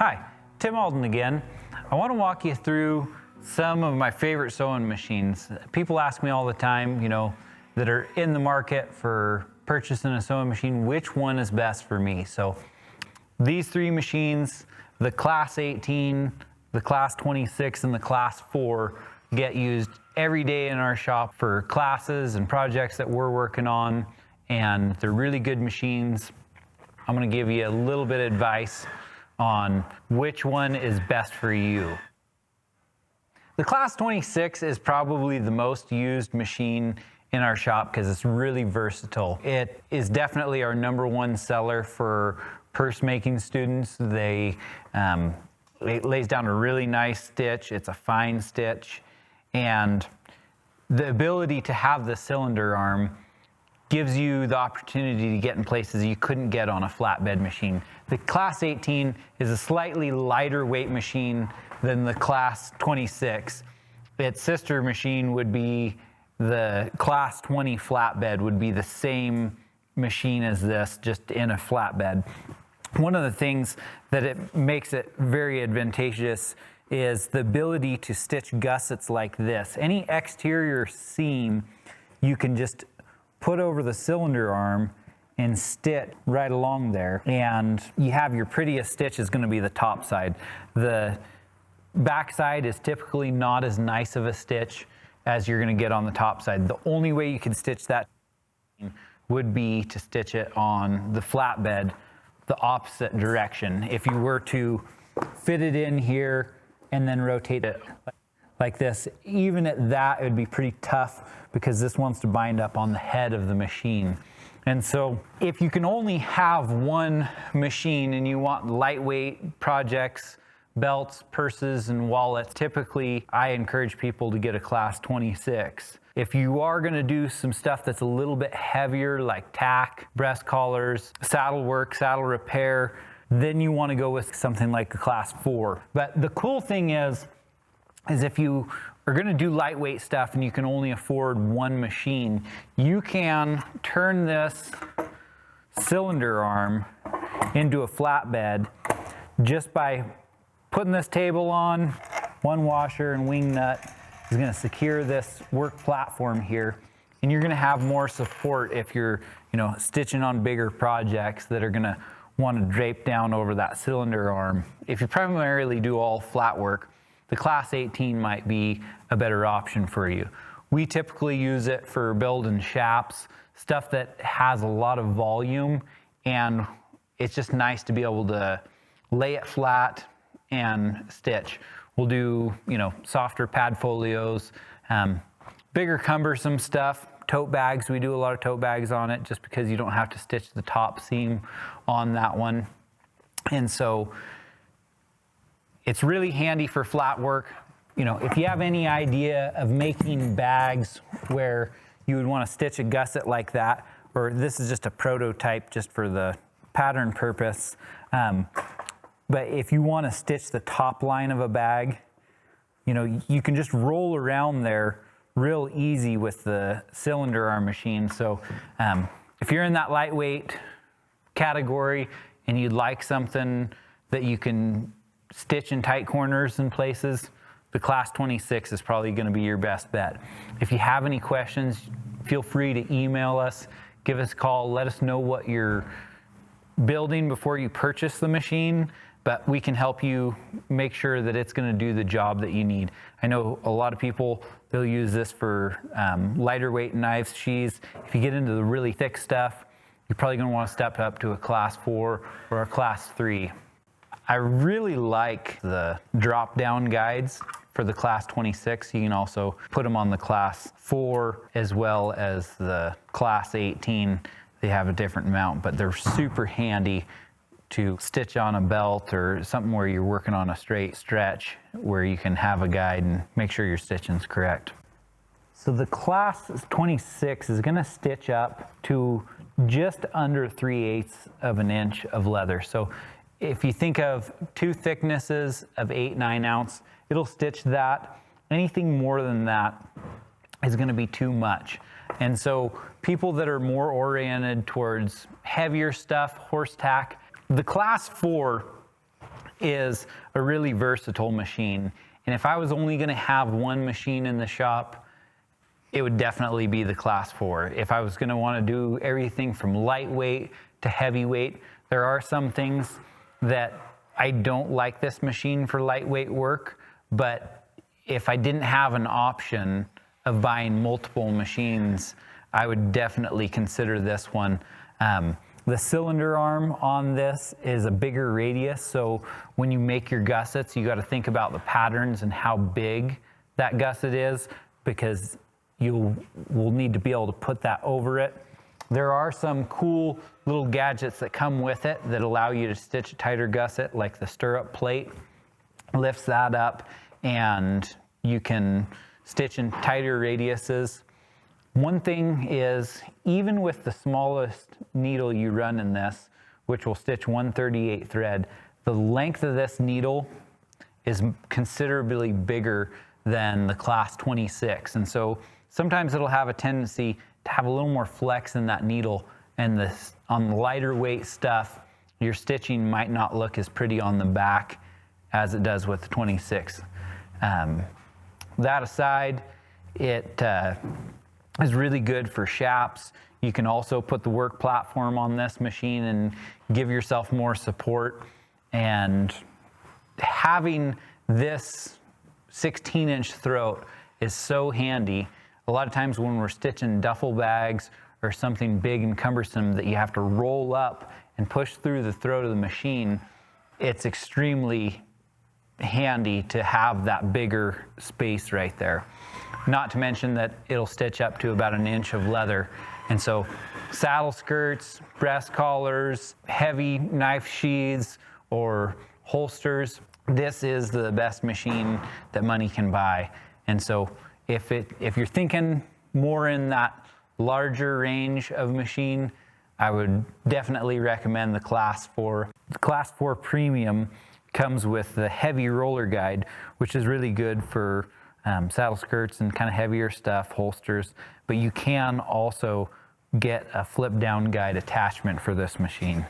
Hi, Tim Alden again. I want to walk you through some of my favorite sewing machines. People ask me all the time, that are in the market for purchasing a sewing machine, which one is best for me? So these three machines, the Class 18, the Class 26, and the Class 4 get used every day in our shop for classes and projects that we're working on, and they're really good machines. I'm going to give you a little bit of advice on which one is best for you. The Class 26 is probably the most used machine in our shop because it's really versatile. It is definitely our #1 seller for purse making students. It lays down a really nice stitch. It's a fine stitch, and the ability to have the cylinder arm gives you the opportunity to get in places you couldn't get on a flatbed machine. The Class 18 is a slightly lighter weight machine than the Class 26. Its sister machine would be the Class 20 flatbed, would be the same machine as this, just in a flatbed. One of the things that it makes it very advantageous is the ability to stitch gussets like this. Any exterior seam you can just put over the cylinder arm and stitch right along there, and you have your prettiest stitch is going to be the top side. The back side is typically not as nice of a stitch as you're going to get on the top side. The only way you can stitch that would be to stitch it on the flatbed the opposite direction. If you were to fit it in here and then rotate it like this, even at that, it would be pretty tough because this wants to bind up on the head of the machine. And so if you can only have one machine and you want lightweight projects, belts, purses, and wallets, typically I encourage people to get a Class 26. If you are going to do some stuff that's a little bit heavier, like tack, breast collars, saddle work, saddle repair, then you want to go with something like a Class 4. But the cool thing is if you are going to do lightweight stuff and you can only afford one machine, you can turn this cylinder arm into a flatbed just by putting this table on. One washer and wing nut is going to secure this work platform here, and you're going to have more support if you're stitching on bigger projects that are going to want to drape down over that cylinder arm. If you primarily do all flat work, the Class 18 might be a better option for you. We typically use it for building shaps, stuff that has a lot of volume, and it's just nice to be able to lay it flat and stitch. We'll do, softer pad folios, bigger cumbersome stuff. Tote bags, we do a lot of tote bags on it just because you don't have to stitch the top seam on that one. And so it's really handy for flat work. If you have any idea of making bags where you would want to stitch a gusset like that, or this is just a prototype just for the pattern purpose, but if you want to stitch the top line of a bag, you can just roll around there real easy with the cylinder arm machine. So if you're in that lightweight category and you'd like something that you can stitch in tight corners and places, the Class 26 is probably going to be your best bet. If you have any questions, feel free to email us, give us a call, let us know what you're building before you purchase the machine, but we can help you make sure that it's going to do the job that you need. I know a lot of people, they'll use this for lighter weight knives, sheaths. If you get into the really thick stuff, you're probably going to want to step up to a Class 4 or a Class 3. I really like the drop-down guides for the Class 26. You can also put them on the Class 4 as well as the Class 18. They have a different mount, but they're super handy to stitch on a belt or something where you're working on a straight stretch where you can have a guide and make sure your stitching's correct. So the Class 26 is going to stitch up to just under 3/8 of an inch of leather. So if you think of two thicknesses of 8-9 ounce, it'll stitch that. Anything more than that is going to be too much. And so people that are more oriented towards heavier stuff, horse tack, the Class 4 is a really versatile machine. And if I was only gonna have one machine in the shop, it would definitely be the Class 4. If I was gonna wanna do everything from lightweight to heavyweight, there are some things that I don't like this machine for lightweight work, but if I didn't have an option of buying multiple machines, I would definitely consider this one. The cylinder arm on this is a bigger radius, so when you make your gussets, you gotta think about the patterns and how big that gusset is, because you will need to be able to put that over it. There are some cool little gadgets that come with it that allow you to stitch a tighter gusset, like the stirrup plate lifts that up and you can stitch in tighter radiuses. One thing is, even with the smallest needle you run in this, which will stitch 1/38 thread, the length of this needle is considerably bigger than the Class 26. And so sometimes it'll have a tendency to have a little more flex in that needle, and on the lighter weight stuff, your stitching might not look as pretty on the back as it does with the 26. That aside, it is really good for shaps. You can also put the work platform on this machine and give yourself more support. And having this 16-inch throat is so handy. A lot of times when we're stitching duffel bags or something big and cumbersome that you have to roll up and push through the throat of the machine, it's extremely handy to have that bigger space right there. Not to mention that it'll stitch up to about 1 inch of leather. And so saddle skirts, breast collars, heavy knife sheaths, or holsters, this is the best machine that money can buy. And so if you're thinking more in that larger range of machine, I would definitely recommend the Class 4. The Class 4 Premium comes with the heavy roller guide, which is really good for saddle skirts and kind of heavier stuff, holsters, but you can also get a flip down guide attachment for this machine.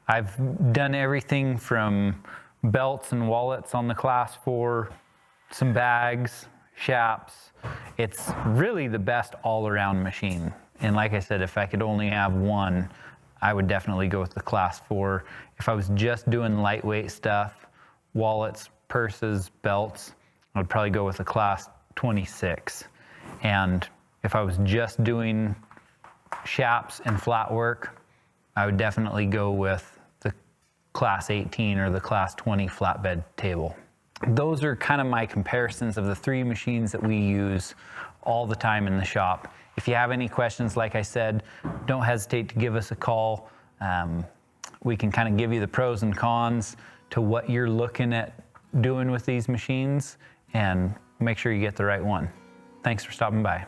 I've done everything from belts and wallets on the Class 4, some bags, shaps. It's really the best all-around machine. And like I said, if I could only have one, I would definitely go with the Class 4. If I was just doing lightweight stuff, wallets, purses, belts, I would probably go with the Class 26. And if I was just doing shaps and flat work, I would definitely go with the Class 18 or the Class 20 flatbed table. Those are kind of my comparisons of the 3 machines that we use all the time in the shop. If you have any questions, like I said, don't hesitate to give us a call. We can kind of give you the pros and cons to what you're looking at doing with these machines and make sure you get the right one. Thanks for stopping by.